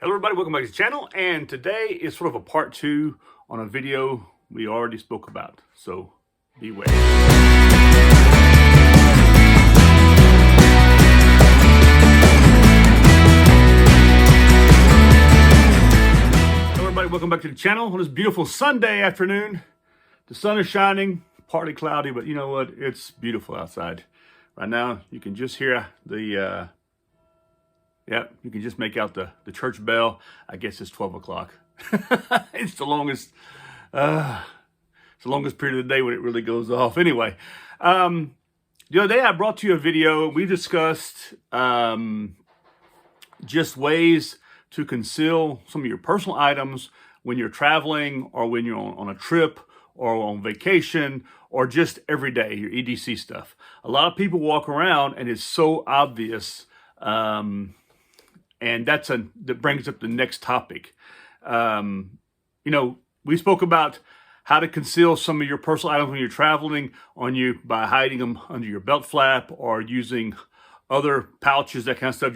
Hello everybody, welcome back to the channel, and today is sort of a part 2 on a video we already spoke about, so beware. Hello everybody, welcome back to the channel on this beautiful Sunday afternoon. The sun is shining, partly cloudy, but you know what, it's beautiful outside. Right now you can just hear the you can just make out the church bell. I guess it's 12 o'clock. It's the longest period of the day when it really goes off. Anyway, the other day I brought to you a video. We discussed just ways to conceal some of your personal items when you're traveling or when you're on a trip or on vacation or just every day, your EDC stuff. A lot of people walk around and it's so obvious. And that brings up the next topic. We spoke about how to conceal some of your personal items when you're traveling by hiding them under your belt flap or using other pouches, that kind of stuff.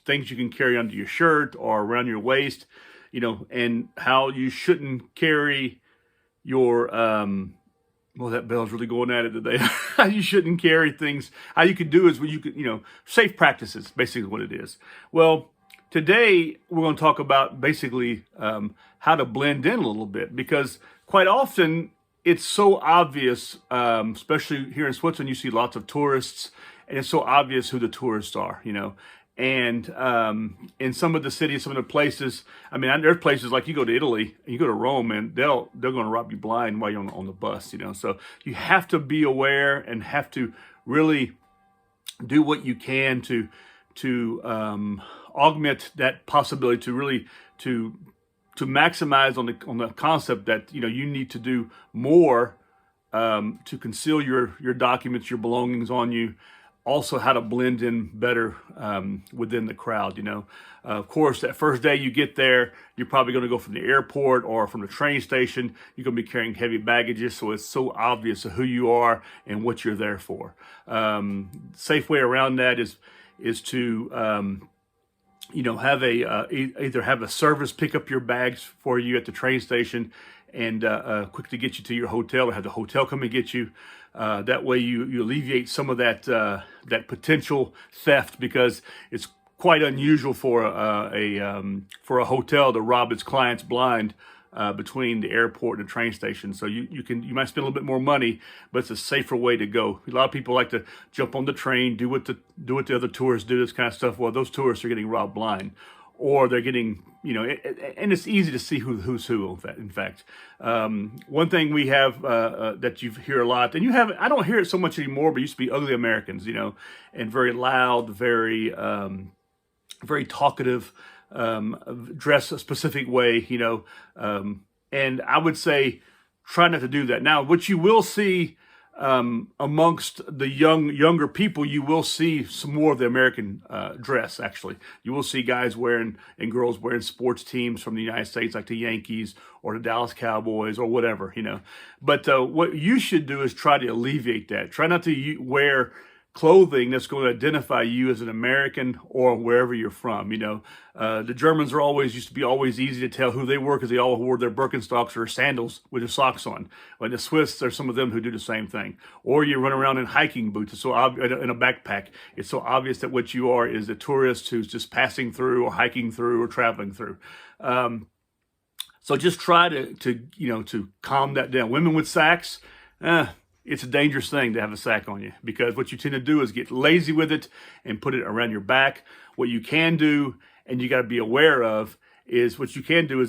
Things you can carry under your shirt or around your waist, and how you shouldn't carry your, well, that bell's really going at it today. How you shouldn't carry things. How you could do is safe practices, basically what it is. Well, today, we're going to talk about basically how to blend in a little bit, because quite often it's so obvious, especially here in Switzerland, you see lots of tourists, and it's so obvious who the tourists are, And in some of the cities, some of the places, there's places like you go to Italy, you go to Rome, and they're going to rob you blind while you're on the bus, So you have to be aware and have to really do what you can to augment that possibility, to really to maximize on the concept that you need to do more to conceal your documents, your belongings on you. Also, how to blend in better within the crowd. Of course, that first day you get there, you're probably going to go from the airport or from the train station. You're going to be carrying heavy baggages, so it's so obvious of who you are and what you're there for. Safe way around that is to have either have a service pick up your bags for you at the train station and quickly get you to your hotel, or have the hotel come and get you. That way you alleviate some of that potential theft, because it's quite unusual for a hotel to rob its clients blind between the airport and the train station. So you might spend a little bit more money, but it's a safer way to go. A lot of people like to jump on the train, do what the other tourists do, this kind of stuff. Well, those tourists are getting robbed blind, or they're getting, and it's easy to see who's who. In fact, one thing we have that you hear a lot, and I don't hear it so much anymore, but it used to be ugly Americans, and very loud, very talkative. Dress a specific way, and I would say try not to do that. Now, what you will see amongst the younger people, you will see some more of the American dress. Actually, you will see guys and girls wearing sports teams from the United States, like the Yankees or the Dallas Cowboys or whatever, But what you should do is try to alleviate that. Try not to wear clothing that's going to identify you as an American or wherever you're from. The Germans used to be always easy to tell who they were, because they all wore their Birkenstocks or sandals with their socks on. But the Swiss, there's some of them who do the same thing. Or you run around in hiking boots. It's so obvious, in a backpack. It's so obvious that what you are is a tourist who's just passing through or hiking through or traveling through. So just try to calm that down. Women with sacks, it's a dangerous thing to have a sack on you, because what you tend to do is get lazy with it and put it around your back. What you can do, and you got to be aware of, is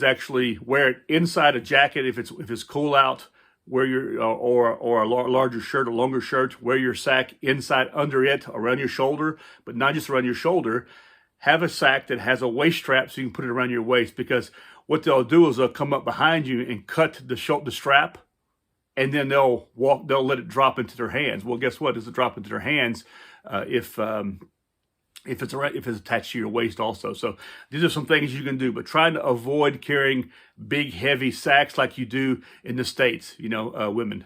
actually wear it inside a jacket if it's cool out. Wear your or a larger shirt, a longer shirt. Wear your sack inside under it, around your shoulder, but not just around your shoulder. Have a sack that has a waist strap so you can put it around your waist, because what they'll do is they'll come up behind you and cut the strap. And then they'll let it drop into their hands. Well, guess what? It's a drop into their hands if it's attached to your waist also. So these are some things you can do, but try to avoid carrying big, heavy sacks like you do in the States, women,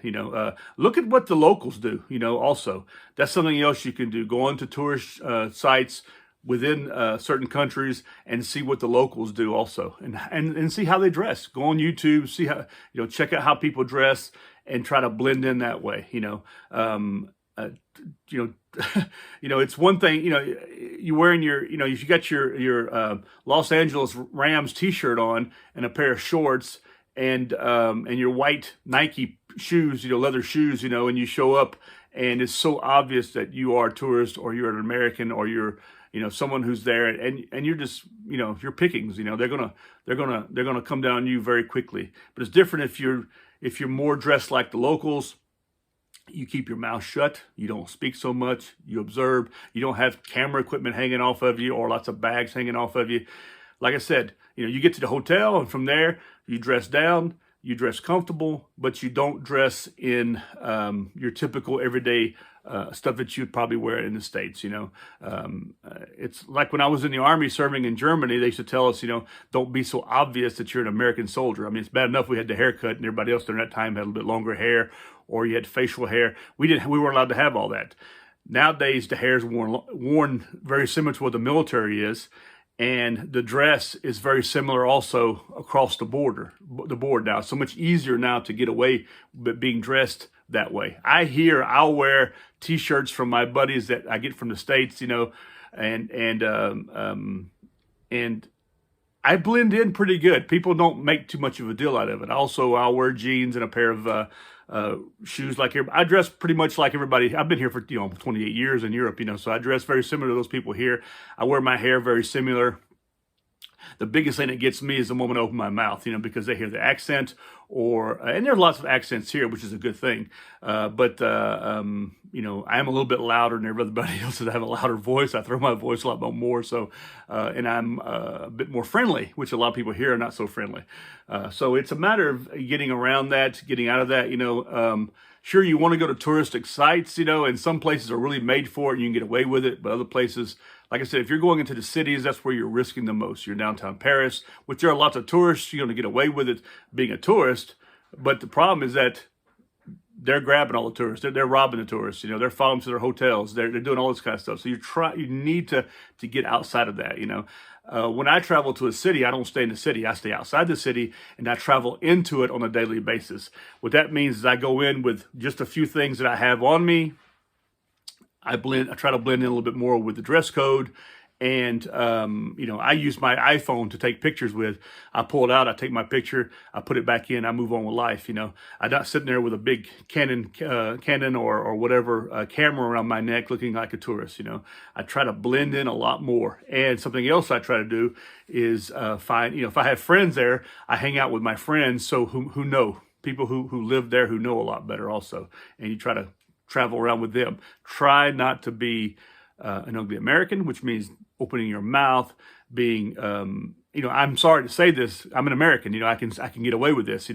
look at what the locals do, also. That's something else you can do. Go on to tourist sites, within certain countries and see what the locals do also, and see how they dress. Go on YouTube, see how, check out how people dress and try to blend in that way. You know, it's one thing, you wearing your, if you got your Los Angeles Rams t-shirt on and a pair of shorts and your white Nike shoes, leather shoes, and you show up and it's so obvious that you are a tourist or you're an American or you're, someone who's there, and you're just, you're pickings, they're gonna come down on you very quickly. But it's different if you're more dressed like the locals. You keep your mouth shut. You don't speak so much. You observe. You don't have camera equipment hanging off of you or lots of bags hanging off of you. Like I said, you get to the hotel, and from there you dress down. You dress comfortable, but you don't dress in your typical everyday stuff that you'd probably wear in the States. It's like when I was in the Army serving in Germany, they used to tell us, don't be so obvious that you're an American soldier. I mean, it's bad enough we had the haircut, and everybody else during that time had a little bit longer hair, or you had facial hair. We weren't allowed to have all that. Nowadays, the hair is worn very similar to what the military is. And the dress is very similar also across the board now. It's so much easier now to get away with being dressed that way. I'll wear t-shirts from my buddies that I get from the States, and I blend in pretty good. People don't make too much of a deal out of it. Also, I'll wear jeans and a pair of shoes like everybody. I dress pretty much like everybody. I've been here for 28 years in Europe, so I dress very similar to those people here. I wear my hair very similar. The biggest thing that gets me is the moment I open my mouth, because they hear the accent, and there's lots of accents here, which is a good thing. But I am a little bit louder than everybody else. I have a louder voice. I throw my voice a lot more. So, and I'm a bit more friendly, which a lot of people here are not so friendly. So it's a matter of getting around that, getting out of that. Sure, you want to go to touristic sites, and some places are really made for it and you can get away with it. But other places, like I said, if you're going into the cities, that's where you're risking the most. You're downtown Paris, which there are lots of tourists. You're going to get away with it being a tourist. But the problem is that they're grabbing all the tourists. They're robbing the tourists. They're following them to their hotels. They're doing all this kind of stuff. So you need to get outside of that. When I travel to a city, I don't stay in the city. I stay outside the city, and I travel into it on a daily basis. What that means is I go in with just a few things that I have on me. I try to blend in a little bit more with the dress code. And, I use my iPhone to take pictures with. I pull it out, I take my picture, I put it back in, I move on with life. I'm not sitting there with a big Canon or whatever camera around my neck looking like a tourist. I try to blend in a lot more. And something else I try to do is find, if I have friends there, I hang out with my friends who know, people who live there who know a lot better also. And you try to travel around with them. Try not to be an ugly American, which means opening your mouth, being, I'm sorry to say this, I'm an American, I can get away with this,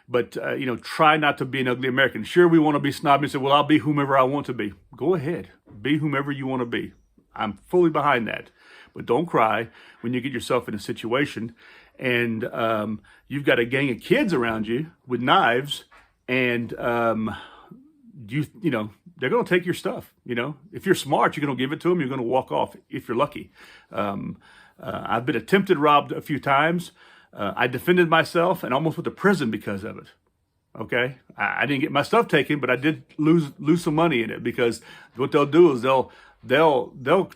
but, try not to be an ugly American. Sure, we want to be snobby and say, well, I'll be whomever I want to be. Go ahead, be whomever you want to be. I'm fully behind that, but don't cry when you get yourself in a situation and you've got a gang of kids around you with knives and, they're going to take your stuff. If you're smart, you're going to give it to them. You're going to walk off if you're lucky. I've been attempted robbed a few times. I defended myself and almost went to prison because of it. Okay, I didn't get my stuff taken, but I did lose some money in it because what they'll do is they'll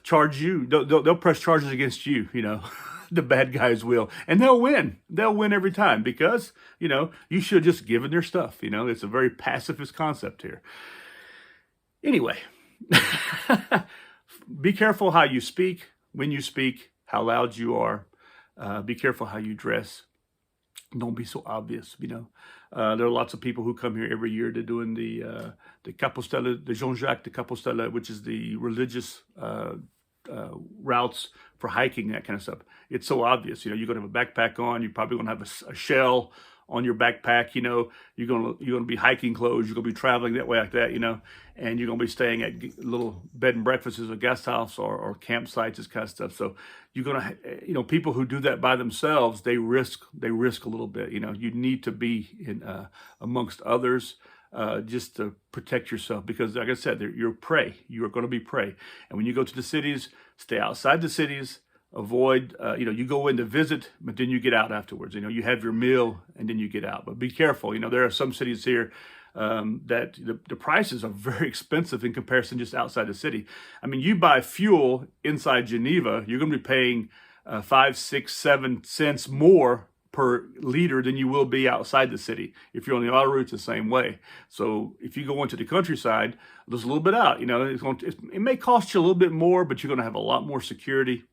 charge you. They'll press charges against you. The bad guys will, and they'll win. They'll win every time because, you should have just given their stuff. It's a very pacifist concept here. Anyway, be careful how you speak, when you speak, how loud you are. Be careful how you dress. Don't be so obvious. There are lots of people who come here every year to doing the Compostela, the Jean-Jacques de Compostela, which is the religious routes for hiking, that kind of stuff. It's so obvious. You're going to have a backpack on. You're probably going to have a shell on your backpack. You're going to be hiking clothes. You're going to be traveling that way like that. And you're going to be staying at little bed and breakfasts or guest house or campsites, this kind of stuff. So you're going to, people who do that by themselves, they risk a little bit. You need to be in amongst others. just to protect yourself, because like I said, you're prey. You are going to be prey. And when you go to the cities, stay outside the cities. Avoid, you go in to visit, but then you get out afterwards. You have your meal and then you get out. But be careful. There are some cities here that the prices are very expensive in comparison just outside the city. I mean, you buy fuel inside Geneva, you're going to be paying 5, 6, 7 cents more per liter than you will be outside the city. If you're on the autoroute, it's the same way. So if you go into the countryside, there's a little bit out. It may cost you a little bit more, but you're going to have a lot more security.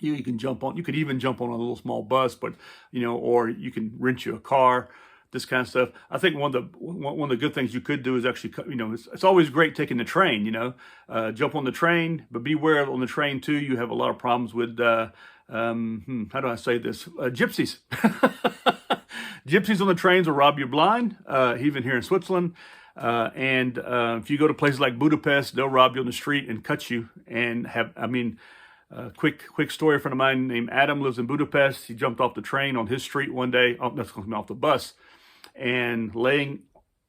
You can jump on. You could even jump on a little small bus, but or you can rent you a car. This kind of stuff. I think one of the good things you could do is actually, it's always great taking the train. Jump on the train, but beware on the train too. You have a lot of problems with how do I say this? Gypsies. Gypsies on the trains will rob you blind. Even here in Switzerland. And if you go to places like Budapest, they'll rob you on the street and cut you. And quick story. A friend of mine named Adam lives in Budapest. He jumped off the train on his street one day. Off the bus, and laying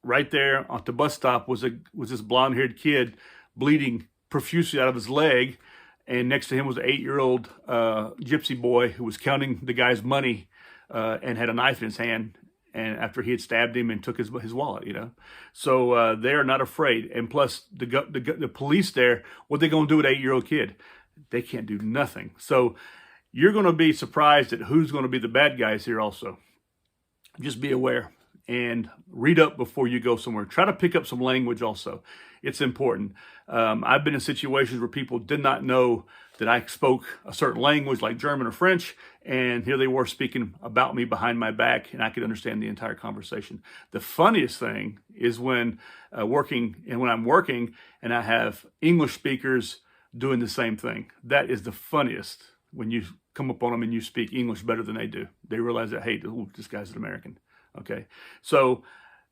right there at the bus stop was this blonde-haired kid bleeding profusely out of his leg, and next to him was an 8-year-old gypsy boy who was counting the guy's money and had a knife in his hand. And after he had stabbed him and took his wallet, so they're not afraid. And plus, the police there, what they gonna do with an 8-year-old kid? They can't do nothing. So you're going to be surprised at who's going to be the bad guys here also. Just be aware and read up before you go somewhere. Try to pick up some language also. It's important. I've been in situations where people did not know that I spoke a certain language like German or French, and here they were speaking about me behind my back, and I could understand the entire conversation. The funniest thing is when I'm working and I have English speakers doing the same thing. That is the funniest, when you come up on them and you speak English better than they do. They realize that, hey, this guy's an American. Okay, so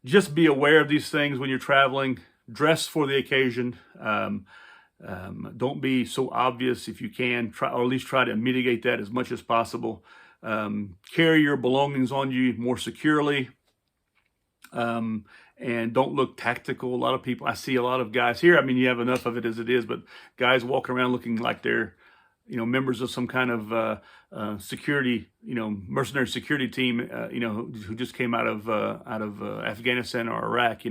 just be aware of these things when you're traveling. Dress for the occasion. Don't be so obvious if you can. Try, or at least try to mitigate that as much as possible. Carry your belongings on you more securely. And don't look tactical. A lot of people, I see a lot of guys here. I mean, you have enough of it as it is, but guys walking around looking like they're, members of some kind of security, mercenary security team, who just came out of Afghanistan or Iraq.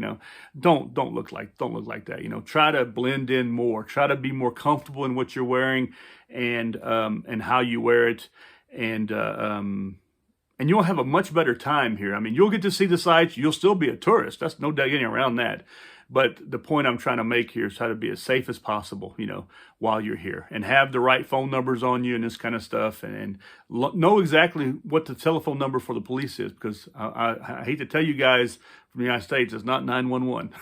Don't look like that. Try to blend in more. Try to be more comfortable in what you're wearing and how you wear it, and you'll have a much better time here. I mean, you'll get to see the sights. You'll still be a tourist. That's no doubt getting around that. But the point I'm trying to make here is try to be as safe as possible, while you're here. And have the right phone numbers on you and this kind of stuff. And know exactly what the telephone number for the police is. Because I hate to tell you guys from the United States, it's not 911.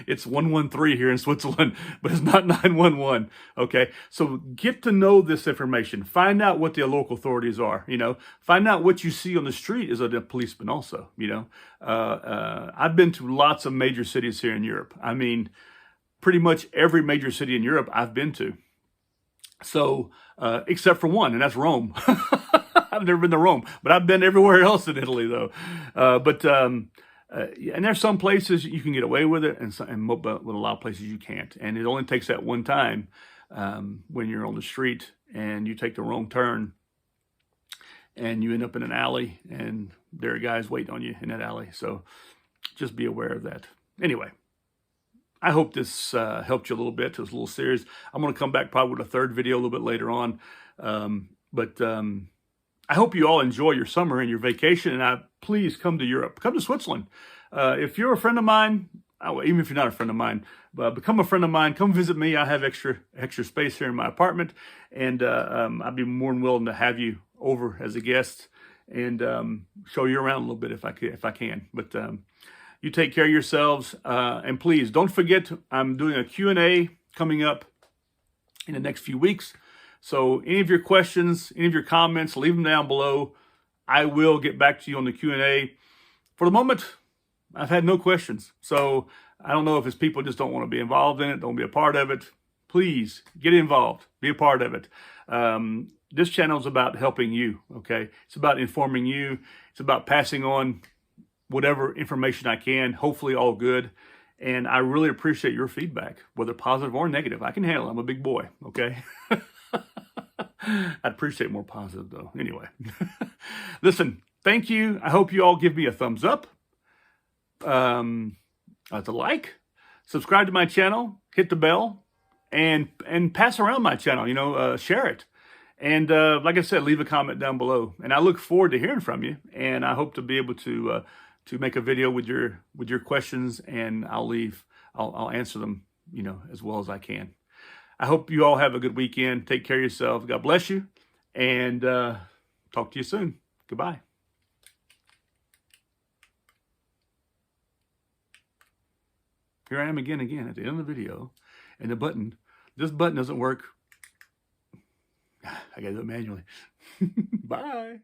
It's 113 here in Switzerland, but it's not 911. Okay, so get to know this information. Find out what the local authorities are. Find out what you see on the street as a policeman. Also, I've been to lots of major cities here in Europe. I mean, pretty much every major city in Europe I've been to. So, except for one, and that's Rome. I've never been to Rome, but I've been everywhere else in Italy, though. And there's some places you can get away with it, but with a lot of places you can't. And it only takes that one time when you're on the street and you take the wrong turn and you end up in an alley and there are guys waiting on you in that alley. So just be aware of that. Anyway, I hope this helped you a little bit. It was a little serious. I'm going to come back probably with a third video a little bit later on. I hope you all enjoy your summer and your vacation, and please come to Europe. Come to Switzerland. If you're a friend of mine, even if you're not a friend of mine, become a friend of mine. Come visit me. I have extra space here in my apartment, and I'd be more than willing to have you over as a guest and show you around a little bit if I can. But you take care of yourselves, and please don't forget I'm doing a Q&A coming up in the next few weeks. So any of your questions, any of your comments, leave them down below. I will get back to you on the Q&A. For the moment, I've had no questions. So I don't know if it's people just don't want to be involved in it, don't be a part of it. Please get involved, be a part of it. This channel is about helping you, okay? It's about informing you. It's about passing on whatever information I can, hopefully all good. And I really appreciate your feedback, whether positive or negative. I can handle it. I'm a big boy, okay? I'd appreciate more positive, though. Anyway, listen, thank you. I hope you all give me a thumbs up, a like, subscribe to my channel, hit the bell, and pass around my channel, share it. And like I said, leave a comment down below. And I look forward to hearing from you. And I hope to be able to make a video with your questions, and I'll answer them, as well as I can. I hope you all have a good weekend. Take care of yourself. God bless you. And talk to you soon. Goodbye. Here I am again at the end of the video. And this button doesn't work. I got to do it manually. Bye.